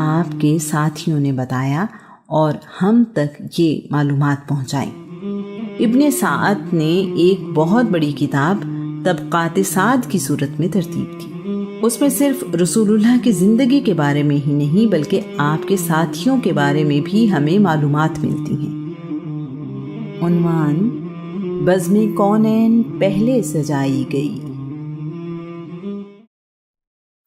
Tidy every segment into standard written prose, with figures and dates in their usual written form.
آپ کے ساتھیوں نے بتایا اور ہم تک یہ معلومات پہنچائیں۔ ابن سعد نے ایک بہت بڑی کتاب طبقات سعد کی صورت میں ترتیب کی۔ اس میں صرف رسول اللہ کی زندگی کے بارے میں ہی نہیں بلکہ آپ کے ساتھیوں کے بارے میں بھی ہمیں معلومات ملتی ہیں۔ عنوان: بزم کونین پہلے سجائی گئی۔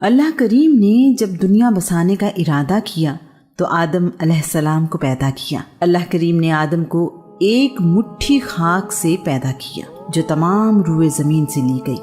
اللہ کریم نے جب دنیا بسانے کا ارادہ کیا تو آدم علیہ السلام کو پیدا کیا۔ اللہ کریم نے آدم کو ایک مٹھی خاک سے پیدا کیا جو تمام روئے زمین سے لی گئی۔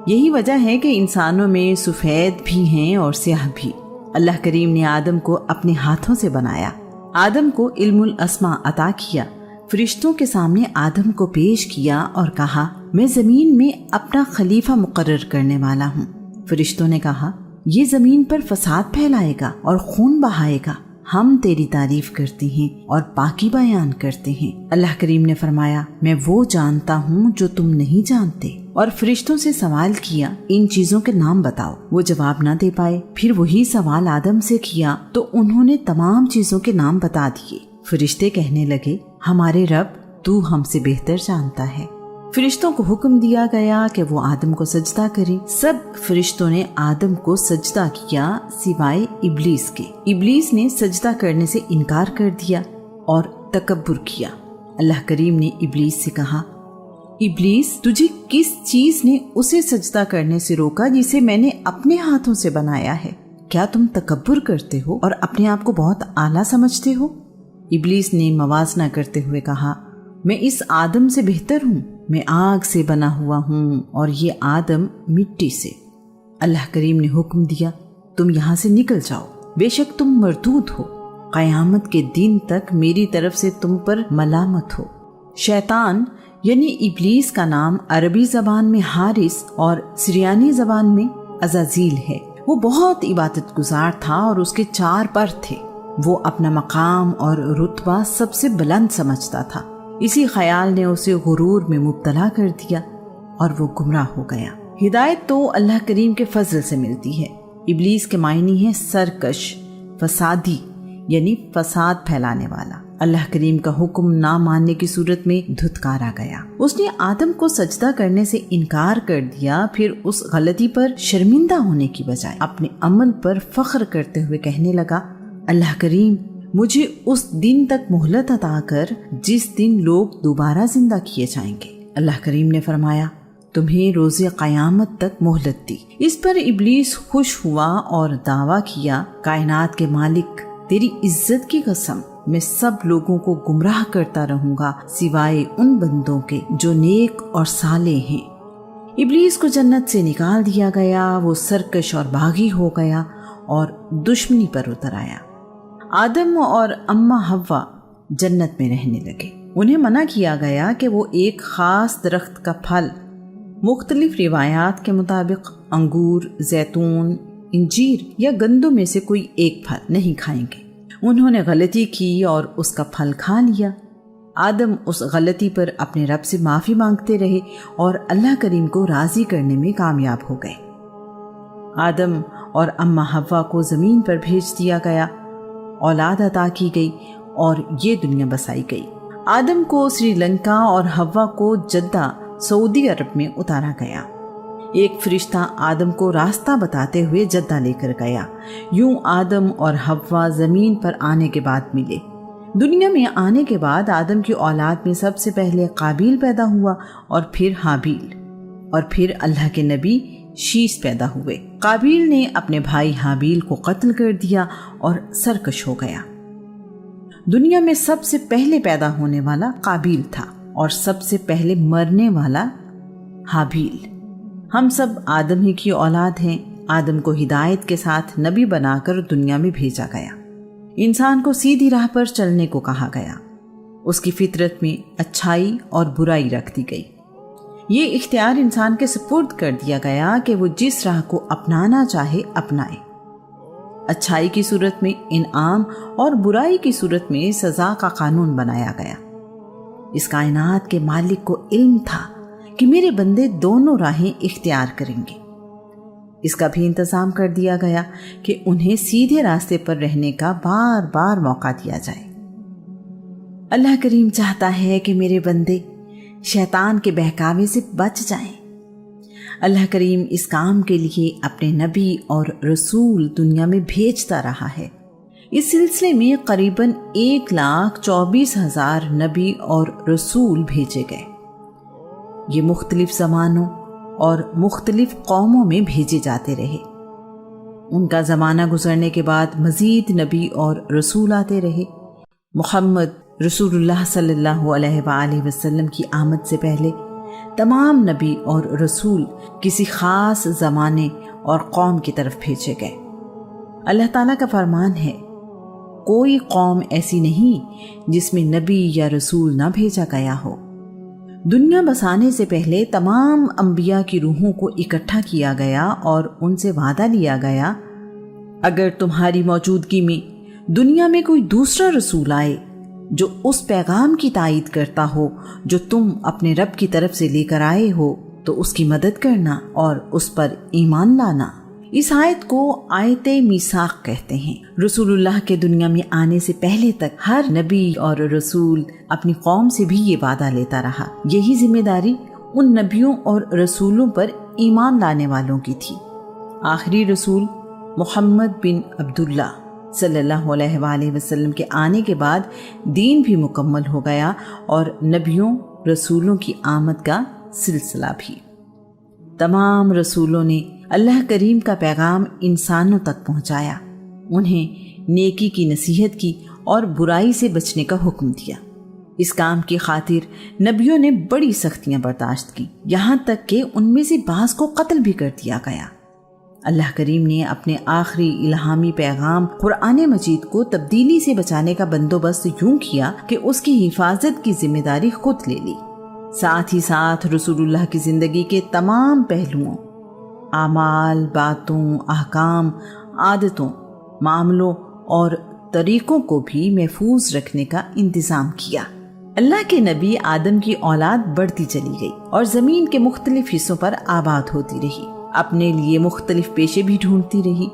یہی وجہ ہے کہ انسانوں میں سفید بھی ہیں اور سیاہ بھی۔ اللہ کریم نے آدم کو اپنے ہاتھوں سے بنایا۔ آدم کو علم الاسماء عطا کیا، فرشتوں کے سامنے آدم کو پیش کیا اور کہا میں زمین میں اپنا خلیفہ مقرر کرنے والا ہوں۔ فرشتوں نے کہا یہ زمین پر فساد پھیلائے گا اور خون بہائے گا، ہم تیری تعریف کرتے ہیں اور پاکی بیان کرتے ہیں۔ اللہ کریم نے فرمایا میں وہ جانتا ہوں جو تم نہیں جانتے، اور فرشتوں سے سوال کیا ان چیزوں کے نام بتاؤ۔ وہ جواب نہ دے پائے۔ پھر وہی سوال آدم سے کیا تو انہوں نے تمام چیزوں کے نام بتا دیے۔ فرشتے کہنے لگے ہمارے رب تو ہم سے بہتر جانتا ہے۔ فرشتوں کو حکم دیا گیا کہ وہ آدم کو سجدہ کریں۔ سب فرشتوں نے آدم کو سجدہ کیا سوائے ابلیس کے۔ ابلیس نے سجدہ کرنے سے انکار کر دیا اور تکبر کیا۔ اللہ کریم نے ابلیس سے کہا ابلیس تجھے کس چیز نے اسے سجدہ کرنے سے روکا جسے میں نے اپنے ہاتھوں سے بنایا ہے؟ کیا تم تکبر کرتے ہو اور اپنے آپ کو بہت اعلیٰ سمجھتے ہو؟ ابلیس نے موازنہ کرتے ہوئے کہا میں اس آدم سے بہتر ہوں، میں آگ سے بنا ہوا ہوں اور یہ آدم مٹی سے۔ اللہ کریم نے حکم دیا تم یہاں سے نکل جاؤ، بے شک تم مردود ہو، قیامت کے دن تک میری طرف سے تم پر ملامت ہو۔ شیطان یعنی ابلیس کا نام عربی زبان میں حارس اور سریانی زبان میں عزازیل ہے۔ وہ بہت عبادت گزار تھا اور اس کے 4 پر تھے۔ وہ اپنا مقام اور رتبہ سب سے بلند سمجھتا تھا۔ اسی خیال نے اسے غرور میں مبتلا کر دیا اور وہ گمراہ ہو گیا۔ ہدایت تو اللہ کریم کے فضل سے ملتی ہے۔ ابلیس کے معنی ہے سرکش، فسادی یعنی فساد پھیلانے والا۔ اللہ کریم کا حکم نہ ماننے کی صورت میں دھتکارا گیا۔ اس نے آدم کو سجدہ کرنے سے انکار کر دیا، پھر اس غلطی پر شرمندہ ہونے کی بجائے اپنے عمل پر فخر کرتے ہوئے کہنے لگا اللہ کریم مجھے اس دن تک مہلت عطا کر جس دن لوگ دوبارہ زندہ کیے جائیں گے۔ اللہ کریم نے فرمایا تمہیں روز قیامت تک مہلت دی۔ اس پر ابلیس خوش ہوا اور دعویٰ کیا کائنات کے مالک تیری عزت کی قسم میں سب لوگوں کو گمراہ کرتا رہوں گا سوائے ان بندوں کے جو نیک اور صالح ہیں۔ ابلیس کو جنت سے نکال دیا گیا، وہ سرکش اور باغی ہو گیا اور دشمنی پر اتر آیا۔ آدم اور اماں حوا جنت میں رہنے لگے۔ انہیں منع کیا گیا کہ وہ ایک خاص درخت کا پھل، مختلف روایات کے مطابق انگور، زیتون، انجیر یا گندم میں سے کوئی ایک پھل نہیں کھائیں گے۔ انہوں نے غلطی کی اور اس کا پھل کھا لیا۔ آدم اس غلطی پر اپنے رب سے معافی مانگتے رہے اور اللہ کریم کو راضی کرنے میں کامیاب ہو گئے۔ آدم اور اماں حوا کو زمین پر بھیج دیا گیا، اولاد عطا کی گئی اور یہ دنیا بسائی گئی۔ آدم کو سری لنکا اور حوا کو جدہ سعودی عرب میں اتارا گیا۔ ایک فرشتہ آدم کو راستہ بتاتے ہوئے جدہ لے کر گیا۔ یوں آدم اور حوا زمین پر آنے کے بعد ملے۔ دنیا میں آنے کے بعد آدم کی اولاد میں سب سے پہلے قابیل پیدا ہوا اور پھر حابیل، اور پھر اللہ کے نبی شیش پیدا ہوئے۔ قابیل نے اپنے بھائی حابیل کو قتل کر دیا اور سرکش ہو گیا۔ دنیا میں سب سے پہلے پیدا ہونے والا قابیل تھا اور سب سے پہلے مرنے والا حابیل۔ ہم سب آدم ہی کی اولاد ہیں۔ آدم کو ہدایت کے ساتھ نبی بنا کر دنیا میں بھیجا گیا۔ انسان کو سیدھی راہ پر چلنے کو کہا گیا۔ اس کی فطرت میں اچھائی اور برائی رکھ دی گئی۔ یہ اختیار انسان کے سپرد کر دیا گیا کہ وہ جس راہ کو اپنانا چاہے اپنائے۔ اچھائی کی صورت میں انعام اور برائی کی صورت میں سزا کا قانون بنایا گیا۔ اس کائنات کے مالک کو علم تھا کہ میرے بندے دونوں راہیں اختیار کریں گے۔ اس کا بھی انتظام کر دیا گیا کہ انہیں سیدھے راستے پر رہنے کا بار بار موقع دیا جائے۔ اللہ کریم چاہتا ہے کہ میرے بندے شیطان کے بہکاوے سے بچ جائیں۔ اللہ کریم اس کام کے لیے اپنے نبی اور رسول دنیا میں بھیجتا رہا ہے۔ اس سلسلے میں قریباً 1,24,000 نبی اور رسول بھیجے گئے۔ یہ مختلف زمانوں اور مختلف قوموں میں بھیجے جاتے رہے۔ ان کا زمانہ گزرنے کے بعد مزید نبی اور رسول آتے رہے۔ محمد رسول اللہ صلی اللہ علیہ وآلہ وسلم کی آمد سے پہلے تمام نبی اور رسول کسی خاص زمانے اور قوم کی طرف بھیجے گئے۔ اللہ تعالیٰ کا فرمان ہے، کوئی قوم ایسی نہیں جس میں نبی یا رسول نہ بھیجا گیا ہو۔ دنیا بسانے سے پہلے تمام انبیاء کی روحوں کو اکٹھا کیا گیا اور ان سے وعدہ لیا گیا، اگر تمہاری موجودگی میں دنیا میں کوئی دوسرا رسول آئے جو اس پیغام کی تائید کرتا ہو جو تم اپنے رب کی طرف سے لے کر آئے ہو، تو اس کی مدد کرنا اور اس پر ایمان لانا۔ اس آیت کو آیت میثاق کہتے ہیں۔ رسول اللہ کے دنیا میں آنے سے پہلے تک ہر نبی اور رسول اپنی قوم سے بھی یہ وعدہ لیتا رہا۔ یہی ذمہ داری ان نبیوں اور رسولوں پر ایمان لانے والوں کی تھی۔ آخری رسول محمد بن عبداللہ صلی اللہ علیہ وآلہ وسلم کے آنے کے بعد دین بھی مکمل ہو گیا اور نبیوں رسولوں کی آمد کا سلسلہ بھی۔ تمام رسولوں نے اللہ کریم کا پیغام انسانوں تک پہنچایا، انہیں نیکی کی نصیحت کی اور برائی سے بچنے کا حکم دیا۔ اس کام کی خاطر نبیوں نے بڑی سختیاں برداشت کی، یہاں تک کہ ان میں سے بعض کو قتل بھی کر دیا گیا۔ اللہ کریم نے اپنے آخری الہامی پیغام قرآن مجید کو تبدیلی سے بچانے کا بندوبست یوں کیا کہ اس کی حفاظت کی ذمہ داری خود لے لی۔ ساتھ ہی ساتھ رسول اللہ کی زندگی کے تمام پہلوؤں، اعمال، باتوں، احکام، عادتوں، معاملوں اور طریقوں کو بھی محفوظ رکھنے کا انتظام کیا۔ اللہ کے نبی آدم کی اولاد بڑھتی چلی گئی اور زمین کے مختلف حصوں پر آباد ہوتی رہی، اپنے لیے مختلف پیشے بھی ڈھونڈتی رہی۔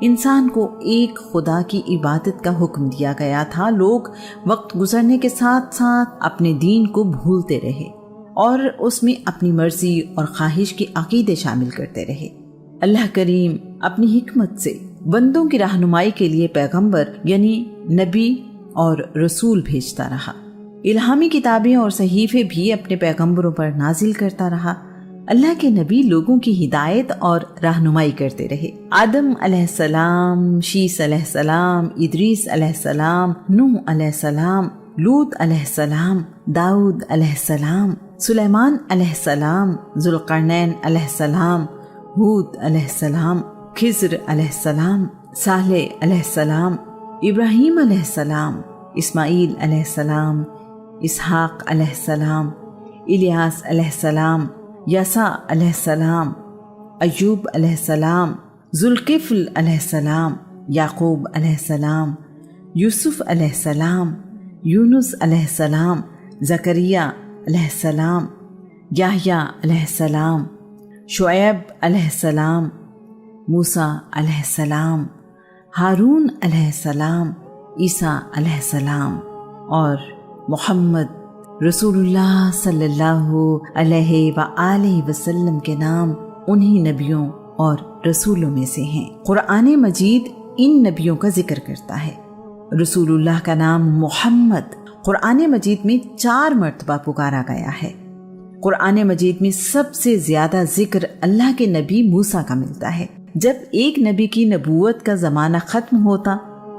انسان کو ایک خدا کی عبادت کا حکم دیا گیا تھا۔ لوگ وقت گزرنے کے ساتھ ساتھ اپنے دین کو بھولتے رہے اور اس میں اپنی مرضی اور خواہش کے عقیدے شامل کرتے رہے۔ اللہ کریم اپنی حکمت سے بندوں کی رہنمائی کے لیے پیغمبر یعنی نبی اور رسول بھیجتا رہا۔ الہامی کتابیں اور صحیفے بھی اپنے پیغمبروں پر نازل کرتا رہا۔ اللہ کے نبی لوگوں کی ہدایت اور رہنمائی کرتے رہے۔ آدم علیہ السلام، شیس علیہ السلام، ادریس علیہ السلام، نوح علیہ السلام، لوط علیہ السلام، داؤد علیہ السلام، سلیمان علیہ السلام، ذوالقرنین علیہ السلام، ہود علیہ السلام، خضر علیہ السلام، صالح علیہ السلام، ابراہیم علیہ السلام، اسماعیل علیہ السلام، اسحاق علیہ السلام، الیاس علیہ السلام، یسع علیہ السلام، ایوب علیہ السلام، ذوالکفل علیہ السلام، یعقوب علیہ السلام، یوسف علیہ السلام، یونس علیہ السلام، زکریا علیہ السلام، یحییٰ علیہ السلام، شعیب علیہ السلام، موسیٰ علیہ السلام، ہارون علیہ السلام، عیسیٰ علیہ السلام اور محمد رسول اللہ صلی اللہ علیہ وآلہ وسلم کے نام انہی نبیوں اور رسولوں میں سے ہیں۔ قرآن مجید ان نبیوں کا ذکر کرتا ہے۔ رسول اللہ کا نام محمد قرآن مجید میں 4 مرتبہ پکارا گیا ہے۔ قرآن مجید میں سب سے زیادہ ذکر اللہ کے نبی موسیٰ کا ملتا ہے۔ جب ایک نبی کی نبوت کا زمانہ ختم ہوتا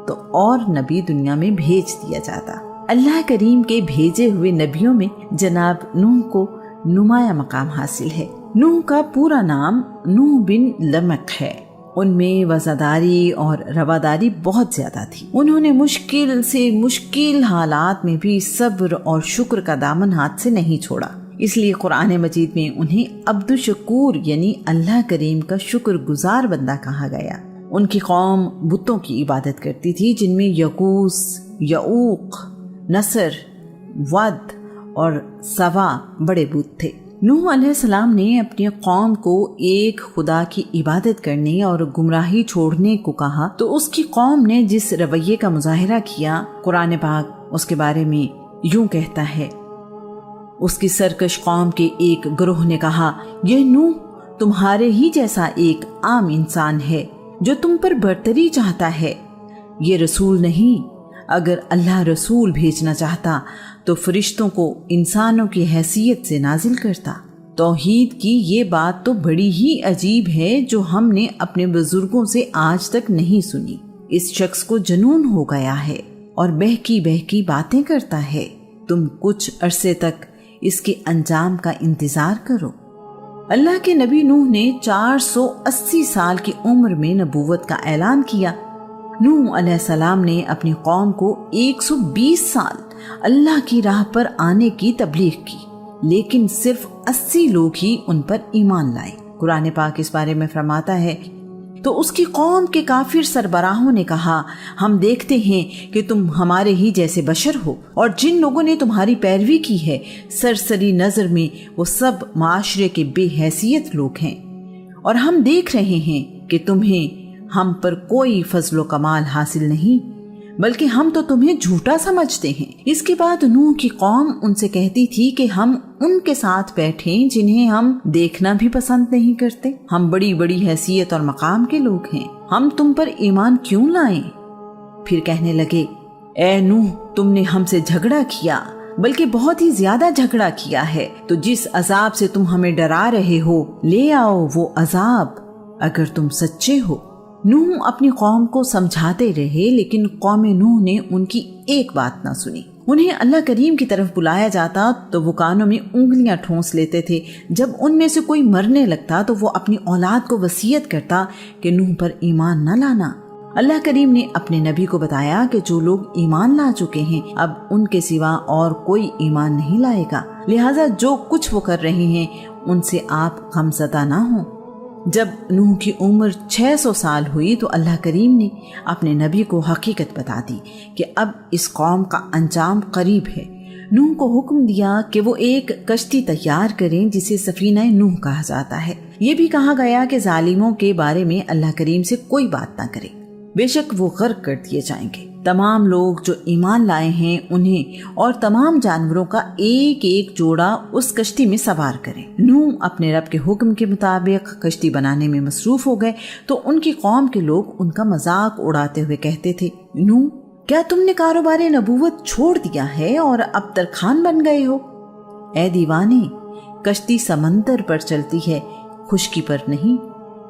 تو اور نبی دنیا میں بھیج دیا جاتا۔ اللہ کریم کے بھیجے ہوئے نبیوں میں جناب نوح کو نمایاں مقام حاصل ہے۔ نوح کا پورا نام نوح بن لمق ہے۔ ان میں وفاداری اور رواداری بہت زیادہ تھی۔ انہوں نے مشکل سے مشکل حالات میں بھی صبر اور شکر کا دامن ہاتھ سے نہیں چھوڑا، اس لیے قرآن مجید میں انہیں عبد الشکور یعنی اللہ کریم کا شکر گزار بندہ کہا گیا۔ ان کی قوم بتوں کی عبادت کرتی تھی، جن میں یغوث، یعوق، نصر، ود اور سوا بڑے بت تھے۔ نوح علیہ السلام نے اپنی قوم کو ایک خدا کی عبادت کرنے اور گمراہی چھوڑنے کو کہا تو اس کی قوم نے جس رویے کا مظاہرہ کیا، قرآن پاک اس کے بارے میں یوں کہتا ہے، اس کی سرکش قوم کے ایک گروہ نے کہا، یہ نوح تمہارے ہی جیسا ایک عام انسان ہے جو تم پر برتری چاہتا ہے، یہ رسول نہیں، اگر اللہ رسول بھیجنا چاہتا تو فرشتوں کو انسانوں کی حیثیت سے نازل کرتا۔ توحید کی یہ بات تو بڑی ہی عجیب ہے جو ہم نے اپنے بزرگوں سے آج تک نہیں سنی۔ اس شخص کو جنون ہو گیا ہے اور بہکی بہکی باتیں کرتا ہے، تم کچھ عرصے تک اس کے انجام کا انتظار کرو۔ اللہ کے نبی نوح نے 480 سال کی عمر میں نبوت کا اعلان کیا۔ نوح علیہ السلام نے اپنی قوم کو 120 سال اللہ کی راہ پر آنے کی تبلیغ کی، لیکن صرف 80 لوگ ہی ان پر ایمان لائے۔ قرآن پاک اس بارے میں فرماتا ہے، تو اس کی قوم کے کافر سربراہوں نے کہا، ہم دیکھتے ہیں کہ تم ہمارے ہی جیسے بشر ہو، اور جن لوگوں نے تمہاری پیروی کی ہے سرسری نظر میں وہ سب معاشرے کے بے حیثیت لوگ ہیں، اور ہم دیکھ رہے ہیں کہ تمہیں ہم پر کوئی فضل و کمال حاصل نہیں، بلکہ ہم تو تمہیں جھوٹا سمجھتے ہیں۔ اس کے بعد نوح کی قوم ان سے کہتی تھی کہ ہم ان کے ساتھ بیٹھیں جنہیں ہم دیکھنا بھی پسند نہیں کرتے، ہم بڑی بڑی حیثیت اور مقام کے لوگ ہیں، ہم تم پر ایمان کیوں لائیں؟ پھر کہنے لگے، اے نوح تم نے ہم سے جھگڑا کیا، بلکہ بہت ہی زیادہ جھگڑا کیا ہے، تو جس عذاب سے تم ہمیں ڈرا رہے ہو لے آؤ وہ عذاب اگر تم سچے ہو۔ نوح اپنی قوم کو سمجھاتے رہے، لیکن قوم نوح نے ان کی ایک بات نہ سنی۔ انہیں اللہ کریم کی طرف بلایا جاتا تو وہ کانوں میں انگلیاں ٹھونس لیتے تھے، جب ان میں سے کوئی مرنے لگتا تو وہ اپنی اولاد کو وصیت کرتا کہ نوح پر ایمان نہ لانا۔ اللہ کریم نے اپنے نبی کو بتایا کہ جو لوگ ایمان لا چکے ہیں اب ان کے سوا اور کوئی ایمان نہیں لائے گا، لہٰذا جو کچھ وہ کر رہے ہیں ان سے آپ غمزدہ نہ ہوں۔ جب نوح کی عمر 600 سال ہوئی تو اللہ کریم نے اپنے نبی کو حقیقت بتا دی کہ اب اس قوم کا انجام قریب ہے۔ نوح کو حکم دیا کہ وہ ایک کشتی تیار کریں جسے سفینہ نوح کہا جاتا ہے۔ یہ بھی کہا گیا کہ ظالموں کے بارے میں اللہ کریم سے کوئی بات نہ کرے، بے شک وہ غرق کر دیے جائیں گے۔ تمام لوگ جو ایمان لائے ہیں انہیں اور تمام جانوروں کا ایک ایک جوڑا اس کشتی میں سوار کریں۔ نوح اپنے رب کے حکم کے مطابق کشتی بنانے میں مصروف ہو گئے تو ان کی قوم کے لوگ ان کا مذاق اڑاتے ہوئے کہتے تھے، نوح کیا تم نے کاروبار نبوت چھوڑ دیا ہے اور اب ترکھان بن گئے ہو؟ اے دیوانے، کشتی سمندر پر چلتی ہے، خشکی پر نہیں۔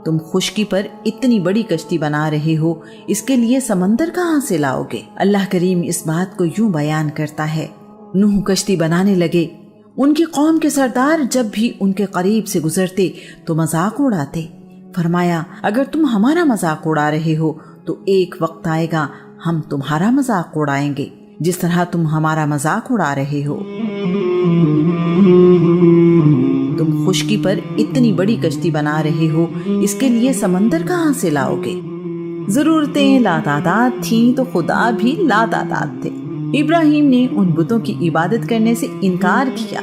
تم خشکی پر اتنی بڑی کشتی بنا رہے ہو، اس کے لیے سمندر کہاں سے لاؤ گے؟ اللہ کریم اس بات کو یوں بیان کرتا ہے، نوح کشتی بنانے لگے، ان کی قوم کے سردار جب بھی ان کے قریب سے گزرتے تو مذاق اڑاتے۔ فرمایا، اگر تم ہمارا مذاق اڑا رہے ہو تو ایک وقت آئے گا ہم تمہارا مذاق اڑائیں گے جس طرح تم ہمارا مذاق اڑا رہے ہو۔ تم خشکی پر اتنی بڑی کشتی بنا رہے ہو، اس کے لیے سمندر کہاں سے لاؤ گے؟ ضرورتیں لاتعداد تھیں تو خدا بھی لاتعداد تھے۔ ابراہیم نے ان بتوں کی عبادت کرنے سے انکار کیا۔